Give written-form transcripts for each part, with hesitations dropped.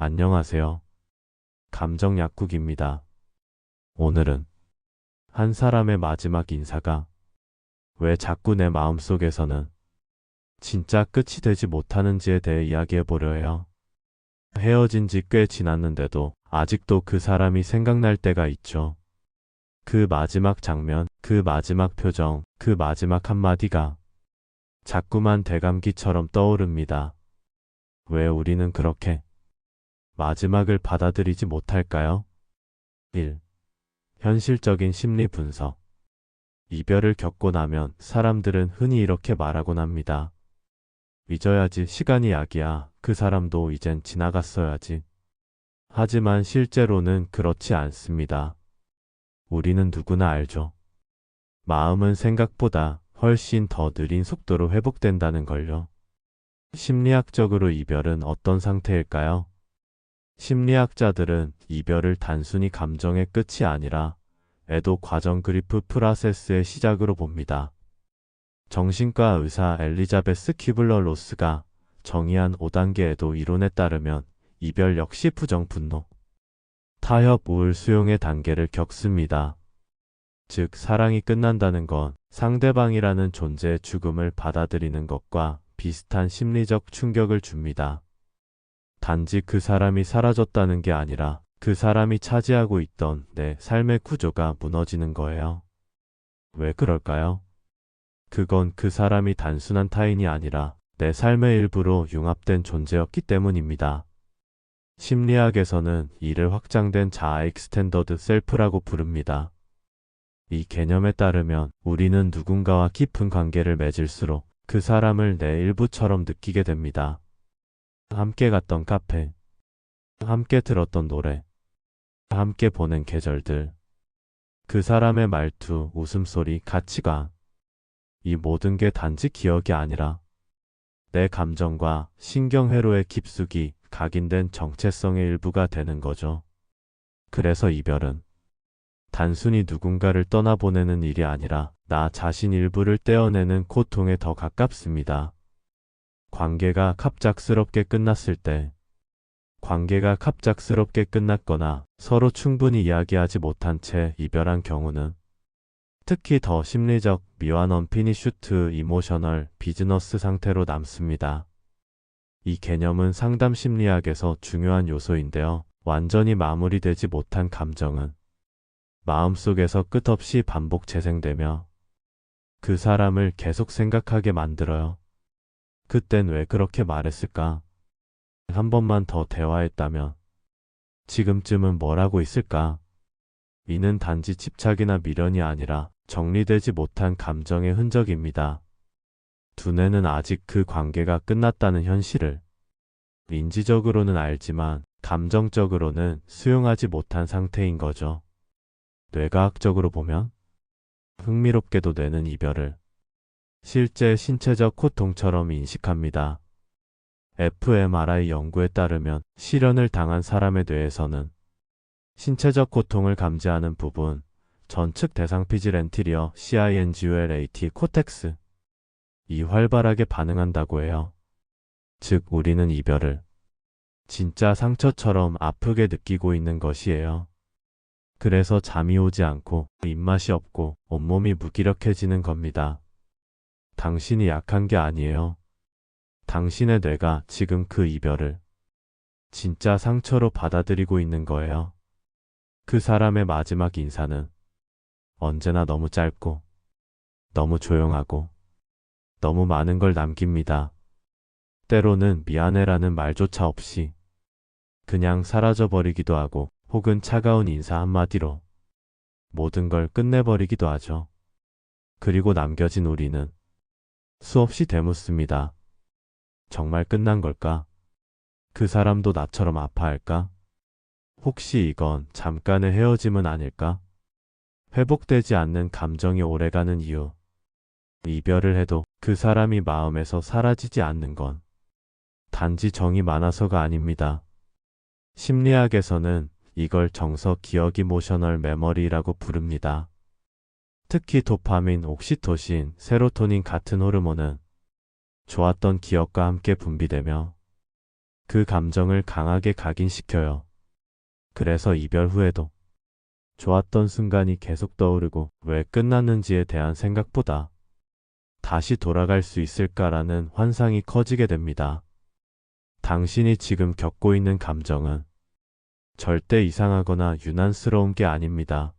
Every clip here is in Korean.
안녕하세요. 감정 약국입니다. 오늘은 한 사람의 마지막 인사가 왜 자꾸 내 마음속에서는 진짜 끝이 되지 못하는지에 대해 이야기해 보려 해요. 헤어진 지 꽤 지났는데도 아직도 그 사람이 생각날 때가 있죠. 그 마지막 장면, 그 마지막 표정, 그 마지막 한마디가 자꾸만 대감기처럼 떠오릅니다. 왜 우리는 그렇게 마지막을 받아들이지 못할까요? 1. 현실적인 심리 분석. 이별을 겪고 나면 사람들은 흔히 이렇게 말하곤 합니다. 잊어야지, 시간이 약이야. 그 사람도 이젠 지나갔어야지. 하지만 실제로는 그렇지 않습니다. 우리는 누구나 알죠. 마음은 생각보다 훨씬 더 느린 속도로 회복된다는 걸요. 심리학적으로 이별은 어떤 상태일까요? 심리학자들은 이별을 단순히 감정의 끝이 아니라 애도 과정 그리프 프라세스의 시작으로 봅니다. 정신과 의사 엘리자베스 퀴블러 로스가 정의한 5단계 애도 이론에 따르면 이별 역시 부정 분노, 타협, 우울, 수용의 단계를 겪습니다. 즉, 사랑이 끝난다는 건 상대방이라는 존재의 죽음을 받아들이는 것과 비슷한 심리적 충격을 줍니다. 단지 그 사람이 사라졌다는 게 아니라 그 사람이 차지하고 있던 내 삶의 구조가 무너지는 거예요. 왜 그럴까요? 그건 그 사람이 단순한 타인이 아니라 내 삶의 일부로 융합된 존재였기 때문입니다. 심리학에서는 이를 확장된 자아 익스텐더드 셀프라고 부릅니다. 이 개념에 따르면 우리는 누군가와 깊은 관계를 맺을수록 그 사람을 내 일부처럼 느끼게 됩니다. 함께 갔던 카페, 함께 들었던 노래, 함께 보낸 계절들, 그 사람의 말투, 웃음소리, 가치관, 이 모든 게 단지 기억이 아니라 내 감정과 신경회로에 깊숙이 각인된 정체성의 일부가 되는 거죠. 그래서 이별은 단순히 누군가를 떠나보내는 일이 아니라 나 자신 일부를 떼어내는 고통에 더 가깝습니다. 관계가 갑작스럽게 끝났을 때, 관계가 갑작스럽게 끝났거나 서로 충분히 이야기하지 못한 채 이별한 경우는 특히 더 심리적 미완 언피니슈트 이모셔널 비즈너스 상태로 남습니다. 이 개념은 상담 심리학에서 중요한 요소인데요. 완전히 마무리되지 못한 감정은 마음속에서 끝없이 반복 재생되며 그 사람을 계속 생각하게 만들어요. 그땐 왜 그렇게 말했을까? 한 번만 더 대화했다면 지금쯤은 뭘 하고 있을까? 이는 단지 집착이나 미련이 아니라 정리되지 못한 감정의 흔적입니다. 두뇌는 아직 그 관계가 끝났다는 현실을 인지적으로는 알지만 감정적으로는 수용하지 못한 상태인 거죠. 뇌과학적으로 보면 흥미롭게도 뇌는 이별을 실제 신체적 고통처럼 인식합니다. fMRI 연구에 따르면 실연을 당한 사람의 뇌에서는 신체적 고통을 감지하는 부분, 전측 대상피질 엔티리어 CINGULAT 코텍스 이 활발하게 반응한다고 해요. 즉, 우리는 이별을 진짜 상처처럼 아프게 느끼고 있는 것이에요. 그래서 잠이 오지 않고 입맛이 없고 온몸이 무기력해지는 겁니다. 당신이 약한 게 아니에요. 당신의 뇌가 지금 그 이별을 진짜 상처로 받아들이고 있는 거예요. 그 사람의 마지막 인사는 언제나 너무 짧고 너무 조용하고 너무 많은 걸 남깁니다. 때로는 미안해라는 말조차 없이 그냥 사라져버리기도 하고 혹은 차가운 인사 한마디로 모든 걸 끝내버리기도 하죠. 그리고 남겨진 우리는 수없이 되묻습니다. 정말 끝난 걸까? 그 사람도 나처럼 아파할까? 혹시 이건 잠깐의 헤어짐은 아닐까? 회복되지 않는 감정이 오래가는 이유. 이별을 해도 그 사람이 마음에서 사라지지 않는 건 단지 정이 많아서가 아닙니다. 심리학에서는 이걸 정서 기억 이모셔널 메모리라고 부릅니다. 특히 도파민, 옥시토신, 세로토닌 같은 호르몬은 좋았던 기억과 함께 분비되며 그 감정을 강하게 각인시켜요. 그래서 이별 후에도 좋았던 순간이 계속 떠오르고 왜 끝났는지에 대한 생각보다 다시 돌아갈 수 있을까라는 환상이 커지게 됩니다. 당신이 지금 겪고 있는 감정은 절대 이상하거나 유난스러운 게 아닙니다.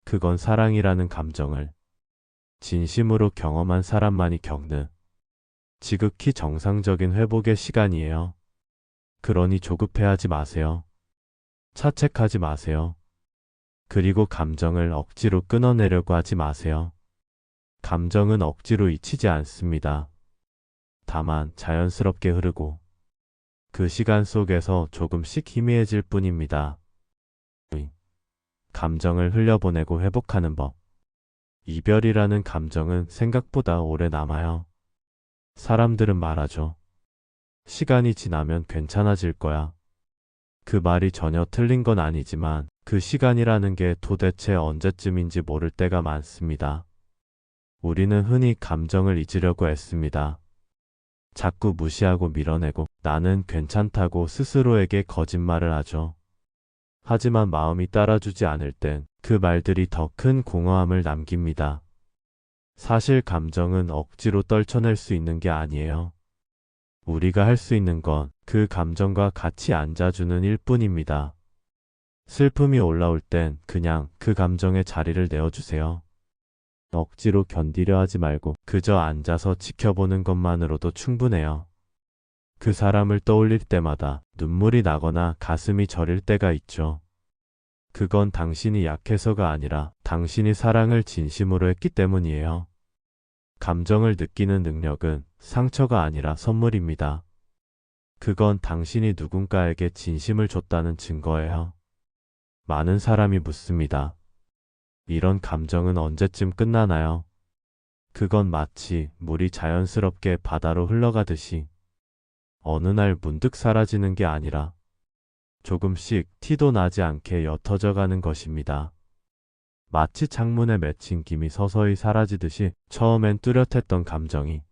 그건 사랑이라는 감정을 진심으로 경험한 사람만이 겪는 지극히 정상적인 회복의 시간이에요. 그러니 조급해하지 마세요. 자책하지 마세요. 그리고 감정을 억지로 끊어내려고 하지 마세요. 감정은 억지로 잊히지 않습니다. 다만 자연스럽게 흐르고 그 시간 속에서 조금씩 희미해질 뿐입니다. 감정을 흘려보내고 회복하는 법. 이별이라는 감정은 생각보다 오래 남아요. 사람들은 말하죠. 시간이 지나면 괜찮아질 거야. 그 말이 전혀 틀린 건 아니지만 그 시간이라는 게 도대체 언제쯤인지 모를 때가 많습니다. 우리는 흔히 감정을 잊으려고 애씁니다. 자꾸 무시하고 밀어내고 나는 괜찮다고 스스로에게 거짓말을 하죠. 하지만 마음이 따라주지 않을 땐 그 말들이 더 큰 공허함을 남깁니다. 사실 감정은 억지로 떨쳐낼 수 있는 게 아니에요. 우리가 할 수 있는 건 그 감정과 같이 앉아주는 일뿐입니다. 슬픔이 올라올 땐 그냥 그 감정의 자리를 내어주세요. 억지로 견디려 하지 말고 그저 앉아서 지켜보는 것만으로도 충분해요. 그 사람을 떠올릴 때마다 눈물이 나거나 가슴이 저릴 때가 있죠. 그건 당신이 약해서가 아니라 당신이 사랑을 진심으로 했기 때문이에요. 감정을 느끼는 능력은 상처가 아니라 선물입니다. 그건 당신이 누군가에게 진심을 줬다는 증거예요. 많은 사람이 묻습니다. 이런 감정은 언제쯤 끝나나요? 그건 마치 물이 자연스럽게 바다로 흘러가듯이 어느 날 문득 사라지는 게 아니라 조금씩 티도 나지 않게 옅어져 가는 것입니다. 마치 창문에 맺힌 김이 서서히 사라지듯이 처음엔 뚜렷했던 감정이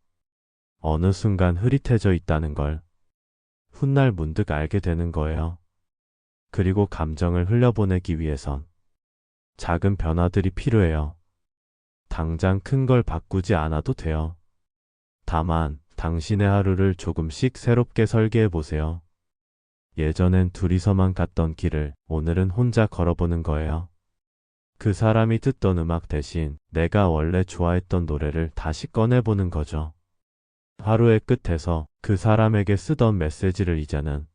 어느 순간 흐릿해져 있다는 걸 훗날 문득 알게 되는 거예요. 그리고 감정을 흘려보내기 위해선 작은 변화들이 필요해요. 당장 큰 걸 바꾸지 않아도 돼요. 다만 당신의 하루를 조금씩 새롭게 설계해 보세요. 예전엔 둘이서만 갔던 길을 오늘은 혼자 걸어보는 거예요. 그 사람이 듣던 음악 대신 내가 원래 좋아했던 노래를 다시 꺼내보는 거죠. 하루의 끝에서 그 사람에게 쓰던 메시지를 이제는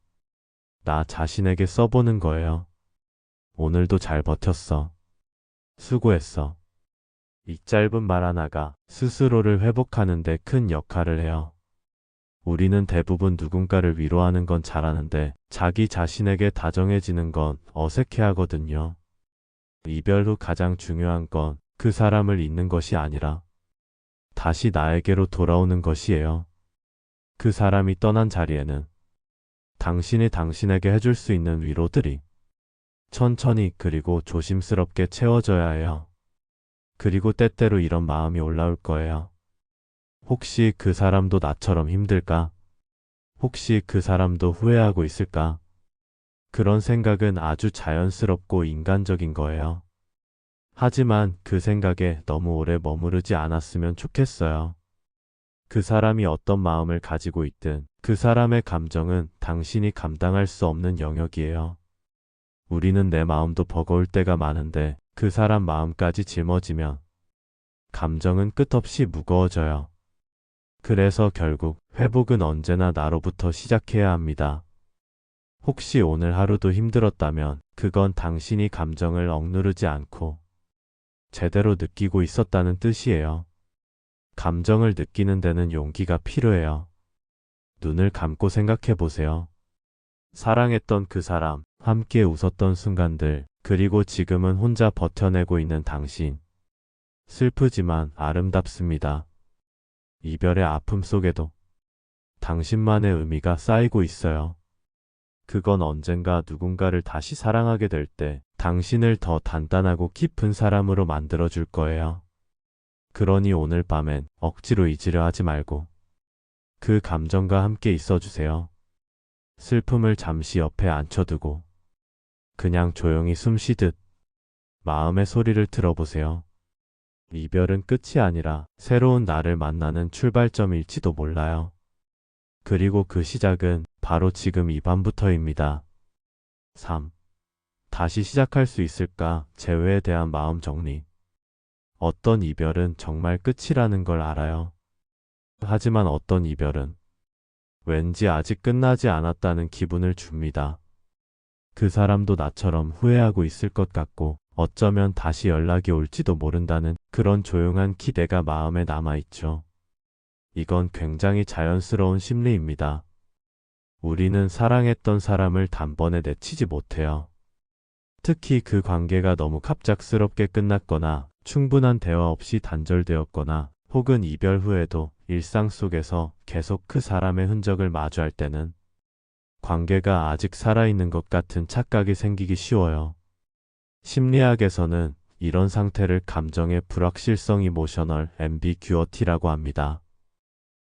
나 자신에게 써보는 거예요. 오늘도 잘 버텼어. 수고했어. 이 짧은 말 하나가 스스로를 회복하는 데 큰 역할을 해요. 우리는 대부분 누군가를 위로하는 건 잘하는데 자기 자신에게 다정해지는 건 어색해 하거든요. 이별 후 가장 중요한 건 그 사람을 잊는 것이 아니라 다시 나에게로 돌아오는 것이에요. 그 사람이 떠난 자리에는 당신이 당신에게 해줄 수 있는 위로들이 천천히 그리고 조심스럽게 채워져야 해요. 그리고 때때로 이런 마음이 올라올 거예요. 혹시 그 사람도 나처럼 힘들까? 혹시 그 사람도 후회하고 있을까? 그런 생각은 아주 자연스럽고 인간적인 거예요. 하지만 그 생각에 너무 오래 머무르지 않았으면 좋겠어요. 그 사람이 어떤 마음을 가지고 있든 그 사람의 감정은 당신이 감당할 수 없는 영역이에요. 우리는 내 마음도 버거울 때가 많은데 그 사람 마음까지 짊어지면 감정은 끝없이 무거워져요. 그래서 결국 회복은 언제나 나로부터 시작해야 합니다. 혹시 오늘 하루도 힘들었다면 그건 당신이 감정을 억누르지 않고 제대로 느끼고 있었다는 뜻이에요. 감정을 느끼는 데는 용기가 필요해요. 눈을 감고 생각해 보세요. 사랑했던 그 사람, 함께 웃었던 순간들, 그리고 지금은 혼자 버텨내고 있는 당신. 슬프지만 아름답습니다. 이별의 아픔 속에도 당신만의 의미가 쌓이고 있어요. 그건 언젠가 누군가를 다시 사랑하게 될 때 당신을 더 단단하고 깊은 사람으로 만들어줄 거예요. 그러니 오늘 밤엔 억지로 잊으려 하지 말고 그 감정과 함께 있어주세요. 슬픔을 잠시 옆에 앉혀두고 그냥 조용히 숨 쉬듯 마음의 소리를 들어보세요. 이별은 끝이 아니라 새로운 나를 만나는 출발점일지도 몰라요. 그리고 그 시작은 바로 지금 이 밤부터입니다. 3. 다시 시작할 수 있을까? 재회에 대한 마음 정리. 어떤 이별은 정말 끝이라는 걸 알아요. 하지만 어떤 이별은 왠지 아직 끝나지 않았다는 기분을 줍니다. 그 사람도 나처럼 후회하고 있을 것 같고 어쩌면 다시 연락이 올지도 모른다는 그런 조용한 기대가 마음에 남아있죠. 이건 굉장히 자연스러운 심리입니다. 우리는 사랑했던 사람을 단번에 내치지 못해요. 특히 그 관계가 너무 갑작스럽게 끝났거나 충분한 대화 없이 단절되었거나 혹은 이별 후에도 일상 속에서 계속 그 사람의 흔적을 마주할 때는 관계가 아직 살아있는 것 같은 착각이 생기기 쉬워요. 심리학에서는 이런 상태를 감정의 불확실성 이모셔널 앰비규어티라고 합니다.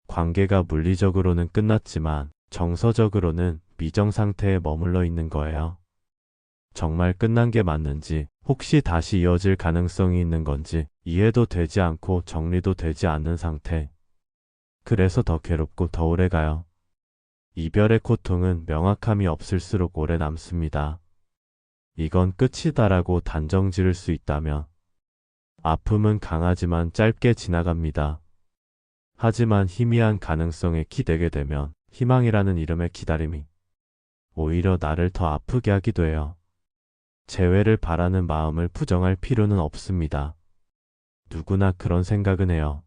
관계가 물리적으로는 끝났지만 정서적으로는 미정 상태에 머물러 있는 거예요. 정말 끝난 게 맞는지, 혹시 다시 이어질 가능성이 있는 건지 이해도 되지 않고 정리도 되지 않는 상태. 그래서 더 괴롭고 더 오래 가요. 이별의 고통은 명확함이 없을수록 오래 남습니다. 이건 끝이다라고 단정 지을 수 있다면 아픔은 강하지만 짧게 지나갑니다. 하지만 희미한 가능성에 기대게 되면 희망이라는 이름의 기다림이 오히려 나를 더 아프게 하기도 해요. 재회를 바라는 마음을 부정할 필요는 없습니다. 누구나 그런 생각은 해요.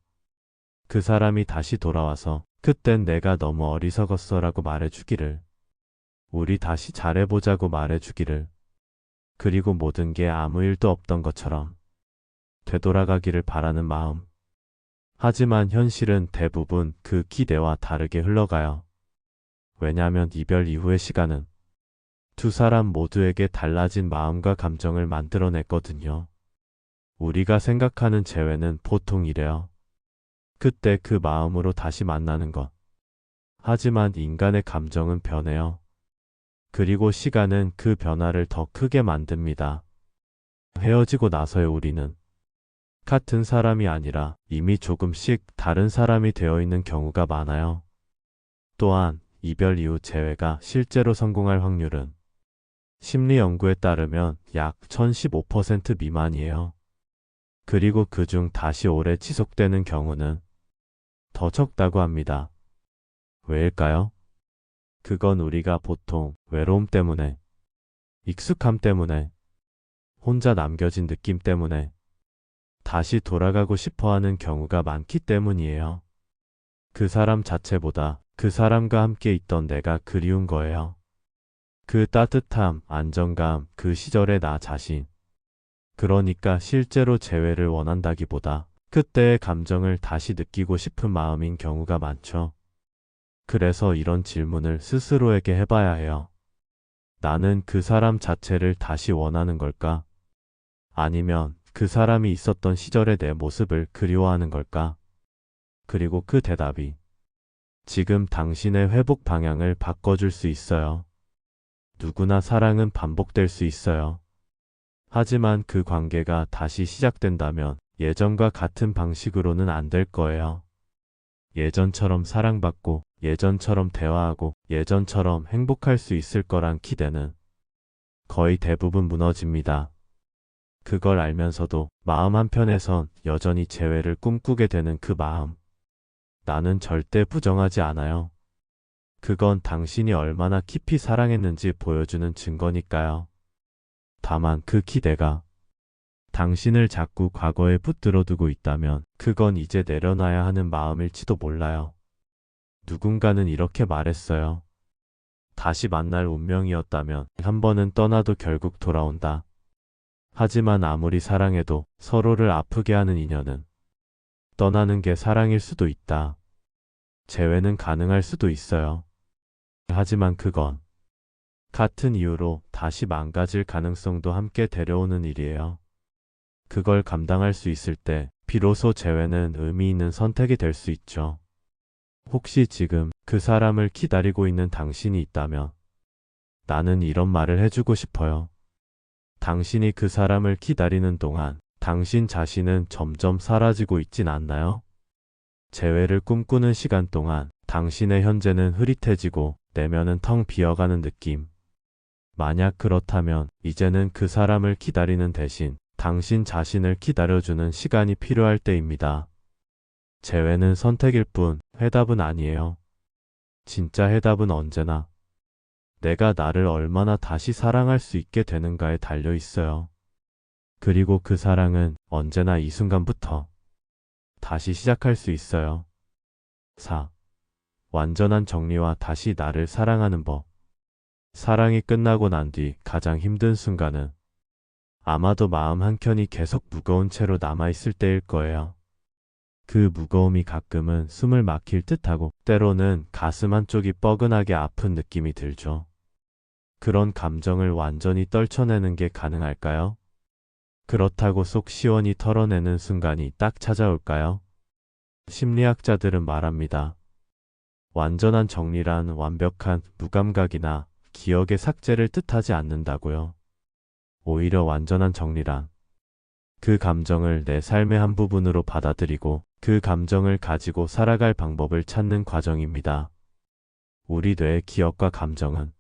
그 사람이 다시 돌아와서 그땐 내가 너무 어리석었어 라고 말해주기를, 우리 다시 잘해보자고 말해주기를, 그리고 모든 게 아무 일도 없던 것처럼 되돌아가기를 바라는 마음. 하지만 현실은 대부분 그 기대와 다르게 흘러가요. 왜냐하면 이별 이후의 시간은 두 사람 모두에게 달라진 마음과 감정을 만들어냈거든요. 우리가 생각하는 재회는 보통 이래요. 그때 그 마음으로 다시 만나는 것. 하지만 인간의 감정은 변해요. 그리고 시간은 그 변화를 더 크게 만듭니다. 헤어지고 나서의 우리는 같은 사람이 아니라 이미 조금씩 다른 사람이 되어 있는 경우가 많아요. 또한 이별 이후 재회가 실제로 성공할 확률은 심리 연구에 따르면 약 1015% 미만이에요. 그리고 그중 다시 오래 지속되는 경우는 더 적다고 합니다. 왜일까요? 그건 우리가 보통 외로움 때문에, 익숙함 때문에, 혼자 남겨진 느낌 때문에 다시 돌아가고 싶어 하는 경우가 많기 때문이에요. 그 사람 자체보다 그 사람과 함께 있던 내가 그리운 거예요. 그 따뜻함, 안정감, 그 시절의 나 자신. 그러니까 실제로 재회를 원한다기보다 그때의 감정을 다시 느끼고 싶은 마음인 경우가 많죠. 그래서 이런 질문을 스스로에게 해봐야 해요. 나는 그 사람 자체를 다시 원하는 걸까? 아니면 그 사람이 있었던 시절의 내 모습을 그리워하는 걸까? 그리고 그 대답이 지금 당신의 회복 방향을 바꿔줄 수 있어요. 누구나 사랑은 반복될 수 있어요. 하지만 그 관계가 다시 시작된다면 예전과 같은 방식으로는 안 될 거예요. 예전처럼 사랑받고, 예전처럼 대화하고, 예전처럼 행복할 수 있을 거란 기대는 거의 대부분 무너집니다. 그걸 알면서도 마음 한편에선 여전히 재회를 꿈꾸게 되는 그 마음. 나는 절대 부정하지 않아요. 그건 당신이 얼마나 깊이 사랑했는지 보여주는 증거니까요. 다만 그 기대가 당신을 자꾸 과거에 붙들어 두고 있다면 그건 이제 내려놔야 하는 마음일지도 몰라요. 누군가는 이렇게 말했어요. 다시 만날 운명이었다면 한 번은 떠나도 결국 돌아온다. 하지만 아무리 사랑해도 서로를 아프게 하는 인연은 떠나는 게 사랑일 수도 있다. 재회는 가능할 수도 있어요. 하지만 그건 같은 이유로 다시 망가질 가능성도 함께 데려오는 일이에요. 그걸 감당할 수 있을 때 비로소 재회는 의미 있는 선택이 될 수 있죠. 혹시 지금 그 사람을 기다리고 있는 당신이 있다면 나는 이런 말을 해주고 싶어요. 당신이 그 사람을 기다리는 동안 당신 자신은 점점 사라지고 있진 않나요? 재회를 꿈꾸는 시간 동안 당신의 현재는 흐릿해지고 내면은 텅 비어가는 느낌. 만약 그렇다면 이제는 그 사람을 기다리는 대신 당신 자신을 기다려주는 시간이 필요할 때입니다. 재회는 선택일 뿐 해답은 아니에요. 진짜 해답은 언제나 내가 나를 얼마나 다시 사랑할 수 있게 되는가에 달려 있어요. 그리고 그 사랑은 언제나 이 순간부터 다시 시작할 수 있어요. 4. 완전한 정리와 다시 나를 사랑하는 법. 사랑이 끝나고 난 뒤 가장 힘든 순간은 아마도 마음 한켠이 계속 무거운 채로 남아있을 때일 거예요. 그 무거움이 가끔은 숨을 막힐 듯하고 때로는 가슴 한쪽이 뻐근하게 아픈 느낌이 들죠. 그런 감정을 완전히 떨쳐내는 게 가능할까요? 그렇다고 속 시원히 털어내는 순간이 딱 찾아올까요? 심리학자들은 말합니다. 완전한 정리란 완벽한 무감각이나 기억의 삭제를 뜻하지 않는다고요. 오히려 완전한 정리란 그 감정을 내 삶의 한 부분으로 받아들이고 그 감정을 가지고 살아갈 방법을 찾는 과정입니다. 우리 뇌의 기억과 감정은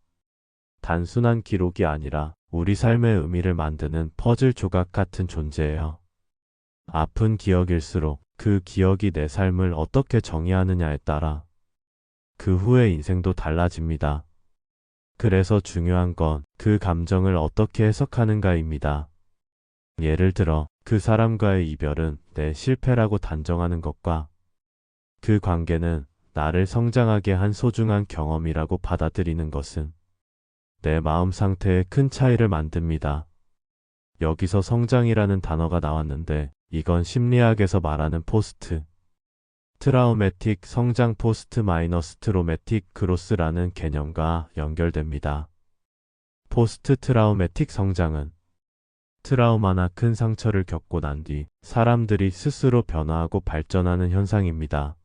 단순한 기록이 아니라 우리 삶의 의미를 만드는 퍼즐 조각 같은 존재예요. 아픈 기억일수록 그 기억이 내 삶을 어떻게 정의하느냐에 따라 그 후의 인생도 달라집니다. 그래서 중요한 건 그 감정을 어떻게 해석하는가입니다. 예를 들어 그 사람과의 이별은 내 실패라고 단정하는 것과 그 관계는 나를 성장하게 한 소중한 경험이라고 받아들이는 것은 내 마음 상태에 큰 차이를 만듭니다. 여기서 성장이라는 단어가 나왔는데 이건 심리학에서 말하는 포스트 트라우매틱 성장 포스트 마이너스 트로매틱 그로스라는 개념과 연결됩니다. 포스트 트라우매틱 성장은 트라우마나 큰 상처를 겪고 난 뒤 사람들이 스스로 변화하고 발전하는 현상입니다.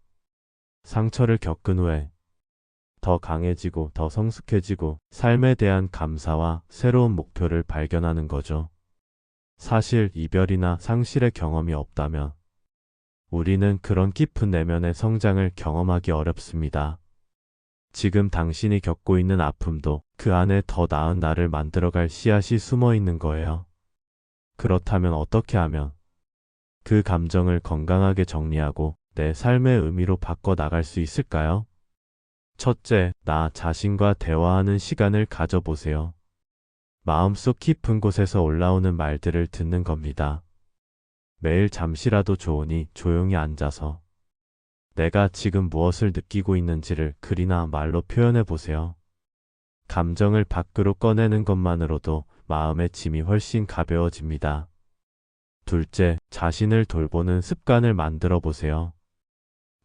상처를 겪은 후에 더 강해지고 더 성숙해지고 삶에 대한 감사와 새로운 목표를 발견하는 거죠. 사실 이별이나 상실의 경험이 없다면 우리는 그런 깊은 내면의 성장을 경험하기 어렵습니다. 지금 당신이 겪고 있는 아픔도 그 안에 더 나은 나를 만들어갈 씨앗이 숨어 있는 거예요. 그렇다면 어떻게 하면 그 감정을 건강하게 정리하고 내 삶의 의미로 바꿔 나갈 수 있을까요? 첫째, 나 자신과 대화하는 시간을 가져보세요. 마음속 깊은 곳에서 올라오는 말들을 듣는 겁니다. 매일 잠시라도 좋으니 조용히 앉아서 내가 지금 무엇을 느끼고 있는지를 글이나 말로 표현해 보세요. 감정을 밖으로 꺼내는 것만으로도 마음의 짐이 훨씬 가벼워집니다. 둘째, 자신을 돌보는 습관을 만들어 보세요.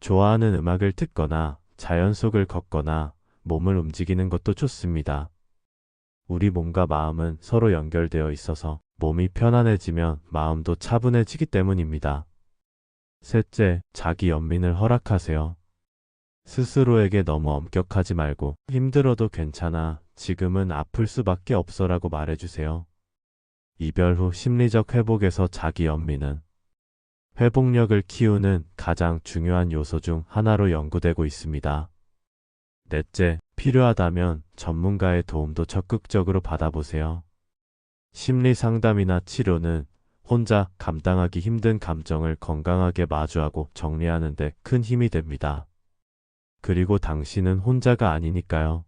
좋아하는 음악을 듣거나 자연 속을 걷거나 몸을 움직이는 것도 좋습니다. 우리 몸과 마음은 서로 연결되어 있어서 몸이 편안해지면 마음도 차분해지기 때문입니다. 셋째, 자기 연민을 허락하세요. 스스로에게 너무 엄격하지 말고 힘들어도 괜찮아, 지금은 아플 수밖에 없어라고 말해주세요. 이별 후 심리적 회복에서 자기 연민은 회복력을 키우는 가장 중요한 요소 중 하나로 연구되고 있습니다. 넷째, 필요하다면 전문가의 도움도 적극적으로 받아보세요. 심리 상담이나 치료는 혼자 감당하기 힘든 감정을 건강하게 마주하고 정리하는 데 큰 힘이 됩니다. 그리고 당신은 혼자가 아니니까요.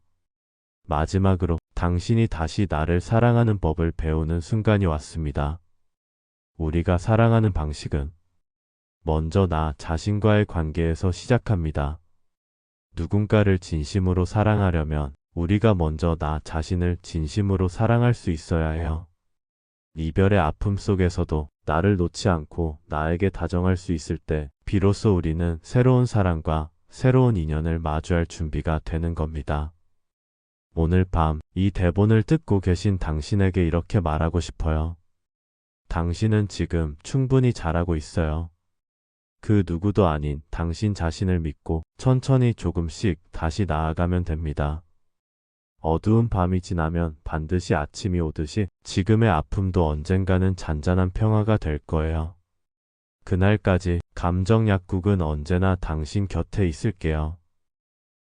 마지막으로 당신이 다시 나를 사랑하는 법을 배우는 순간이 왔습니다. 우리가 사랑하는 방식은 먼저 나 자신과의 관계에서 시작합니다. 누군가를 진심으로 사랑하려면 우리가 먼저 나 자신을 진심으로 사랑할 수 있어야 해요. 이별의 아픔 속에서도 나를 놓지 않고 나에게 다정할 수 있을 때 비로소 우리는 새로운 사랑과 새로운 인연을 마주할 준비가 되는 겁니다. 오늘 밤 이 대본을 듣고 계신 당신에게 이렇게 말하고 싶어요. 당신은 지금 충분히 잘하고 있어요. 그 누구도 아닌 당신 자신을 믿고 천천히 조금씩 다시 나아가면 됩니다. 어두운 밤이 지나면 반드시 아침이 오듯이 지금의 아픔도 언젠가는 잔잔한 평화가 될 거예요. 그날까지 감정 약국은 언제나 당신 곁에 있을게요.